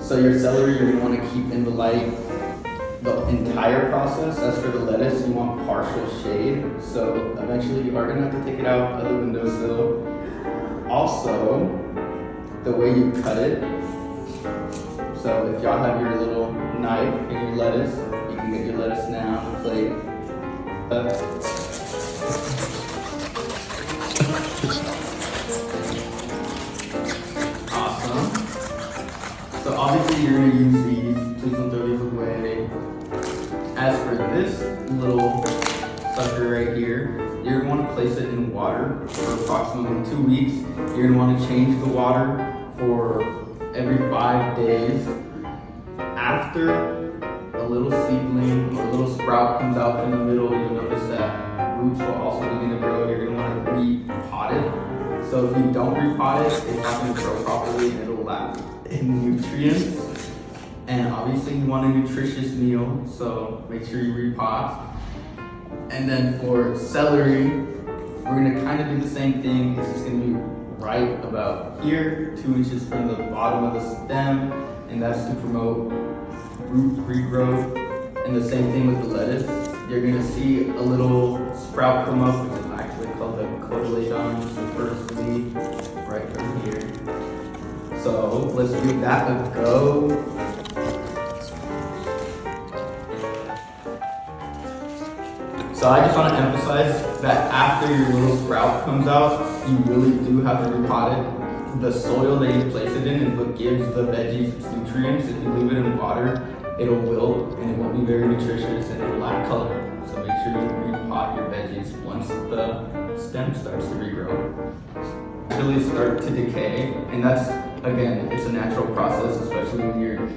So your celery, you're gonna wanna keep in the light the entire process. As for the lettuce, you want partial shade. So eventually you are gonna have to take it out of the windowsill. Also, the way you cut it. So if y'all have your little knife and your lettuce, you can get your lettuce now on the plate. Awesome. So obviously you're gonna use these. Please don't throw these away. As for this little sucker right here, you're gonna wanna place it in water for approximately 2 weeks. You're gonna wanna change the water for every 5 days. After a little seedling or a little sprout comes out in the middle, you'll notice that roots will also begin to grow. You're gonna wanna repot it. So if you don't repot it, it's not gonna grow properly and it'll lack in nutrients. And obviously you want a nutritious meal, so make sure you repot. And then for celery, we're gonna kind of do the same thing. It's just gonna be right about here, 2 inches from the bottom of the stem, and that's to promote root regrowth. And the same thing with the lettuce. You're gonna see a little sprout come up, which is actually called the cotyledon, which is the first leaf right from here. So let's give that a go. So I just want to emphasize that after your little sprout comes out, you really do have to repot it. The soil that you place it in is what gives the veggies its nutrients. If you leave it in water, it'll wilt and it won't be very nutritious and it'll lack color. So make sure you repot your veggies once the stem starts to regrow. Really start to decay, and that's, again, it's a natural process, especially when you're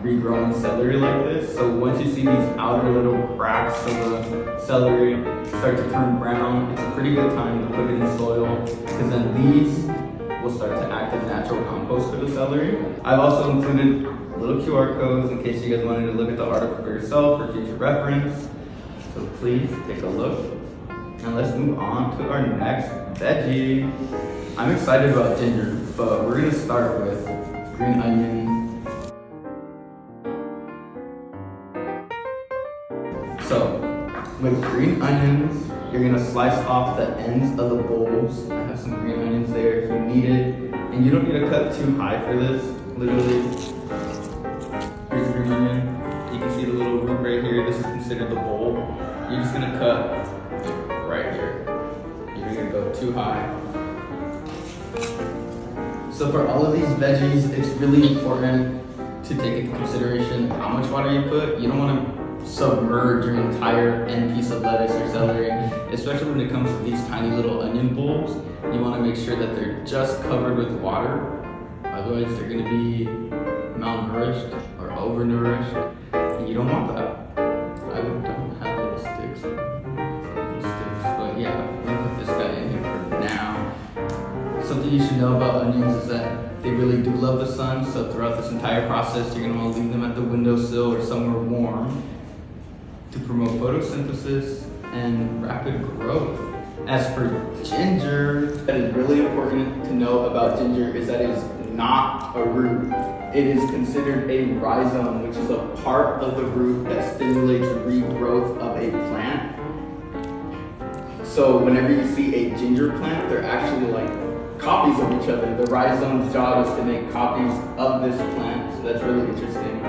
regrowing celery like this. So once you see these outer little cracks of the celery start to turn brown, it's a pretty good time to put it in soil, because then these will start to act as natural compost for the celery. I've also included little QR codes in case you guys wanted to look at the article for yourself for future reference. So please take a look. And let's move on to our next veggie. I'm excited about ginger, but we're gonna start with green onion. So, with green onions, you're gonna slice off the ends of the bulbs. I have some green onions there if you need it. And you don't need to cut too high for this. Literally, here's a green onion. You can see the little root right here. This is considered the bulb. You're just gonna cut right here. You're gonna go too high. So for all of these veggies, it's really important to take into consideration how much water you put. You don't wanna submerge your entire end piece of lettuce or celery, especially when it comes to these tiny little onion bulbs. You want to make sure that they're just covered with water, otherwise they're going to be malnourished or overnourished, and you don't want that. I don't have little sticks, but yeah, I'm going to put this guy in here for now. Something you should know about onions is that they really do love the sun, so throughout this entire process you're going to want to leave them at the windowsill or somewhere warm to promote photosynthesis and rapid growth. As for ginger, that is really important to know about ginger is that it is not a root. It is considered a rhizome, which is a part of the root that stimulates regrowth of a plant. So whenever you see a ginger plant, they're actually like copies of each other. The rhizome's job is to make copies of this plant, so that's really interesting.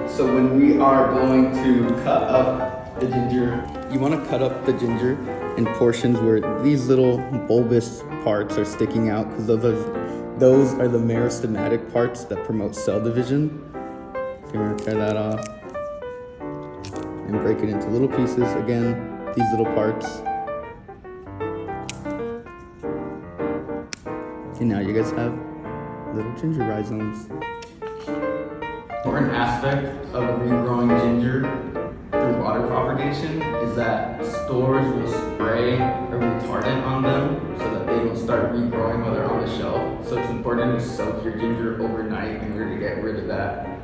So when we are going to cut up the ginger, you want to cut up the ginger in portions where these little bulbous parts are sticking out, because those are the meristematic parts that promote cell division. So you're going to tear that off and break it into little pieces. Again, these little parts. And now you guys have little ginger rhizomes. Important aspect of regrowing ginger through water propagation is that stores will spray a retardant on them so that they don't start regrowing while they're on the shelf. So it's important to soak your ginger overnight in order to get rid of that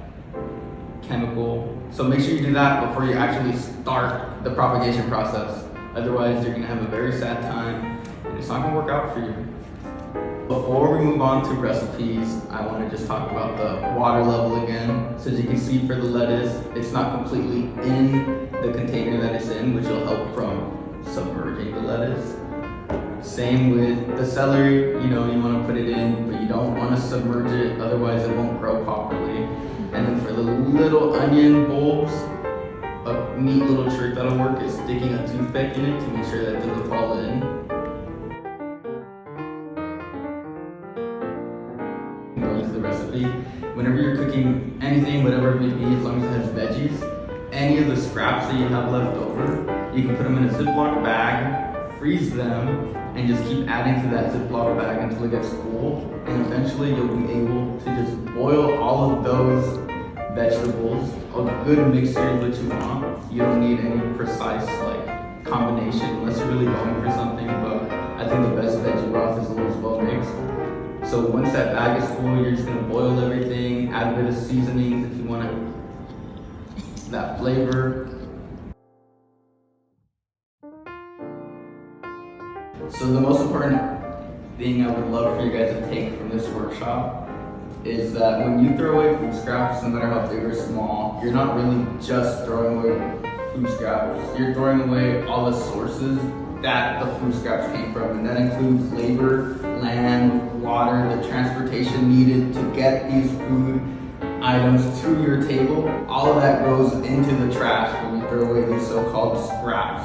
chemical. So make sure you do that before you actually start the propagation process. Otherwise, you're gonna have a very sad time and it's not gonna work out for you. Before we move on to recipes, I want to just talk about the water level again. So as you can see for the lettuce, it's not completely in the container that it's in, which will help from submerging the lettuce. Same with the celery, you want to put it in, but you don't want to submerge it, otherwise it won't grow properly. And then for the little onion bulbs, a neat little trick that'll work is sticking a toothpick in it to make sure that it doesn't fall in. Going to the recipe, whenever you're cooking anything, whatever it may be, as long as it has veggies, any of the scraps that you have left over, you can put them in a Ziploc bag, freeze them, and just keep adding to that Ziploc bag until it gets full. And eventually you'll be able to just boil all of those vegetables, a good mixture of what you want. You don't need any precise combination unless you're really going for something, but I think the best veggie broth is always well mixed. So once that bag is full, you're just gonna boil everything, add a bit of seasonings if you want that flavor. So the most important thing I would love for you guys to take from this workshop is that when you throw away food scraps, no matter how big or small, you're not really just throwing away food scraps. You're throwing away all the sources that the food scraps came from, and that includes labor, land, water, the transportation needed to get these food items to your table. All of that goes into the trash when you throw away these so-called scraps.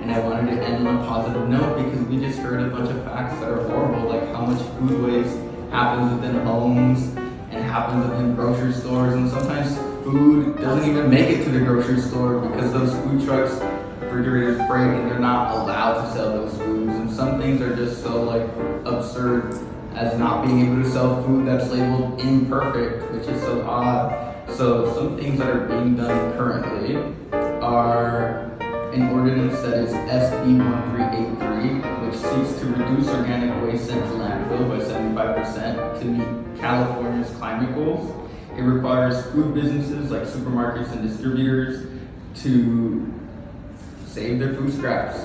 And I wanted to end on a positive note because we just heard a bunch of facts that are horrible, like how much food waste happens within homes and happens within grocery stores, and sometimes food doesn't even make it to the grocery store because those food trucks, refrigerators break and they're not allowed to sell those foods. And some things are just so absurd as not being able to sell food that's labeled imperfect, which is so odd. So some things that are being done currently are an ordinance that is SB 1383, which seeks to reduce organic waste sent to landfill by 75% to meet California's climate goals. It requires food businesses like supermarkets and distributors to save their food scraps.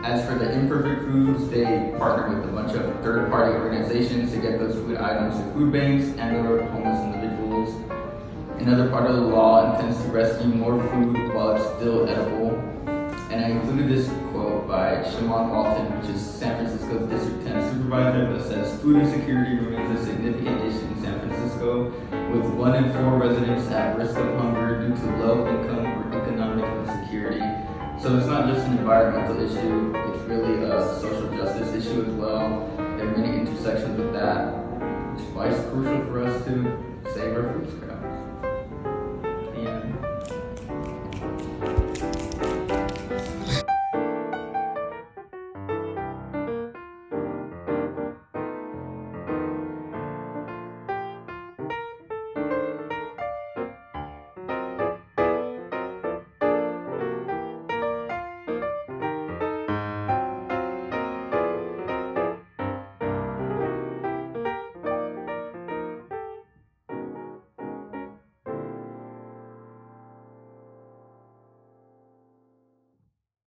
As for the imperfect foods, they partner with a bunch of third-party organizations to get those food items to food banks and/or homeless individuals. Another part of the law intends to rescue more food while it's still edible. And I included this quote by Shimon Walton, which is San Francisco's District 10 supervisor, that says, "Food insecurity remains a significant issue in San Francisco, with 1 in 4 residents at risk of hunger due to low income or economic insecurity." So it's not just an environmental issue, it's really a social justice issue as well. There are many intersections with that, which is why it's crucial for us to save our food scraps.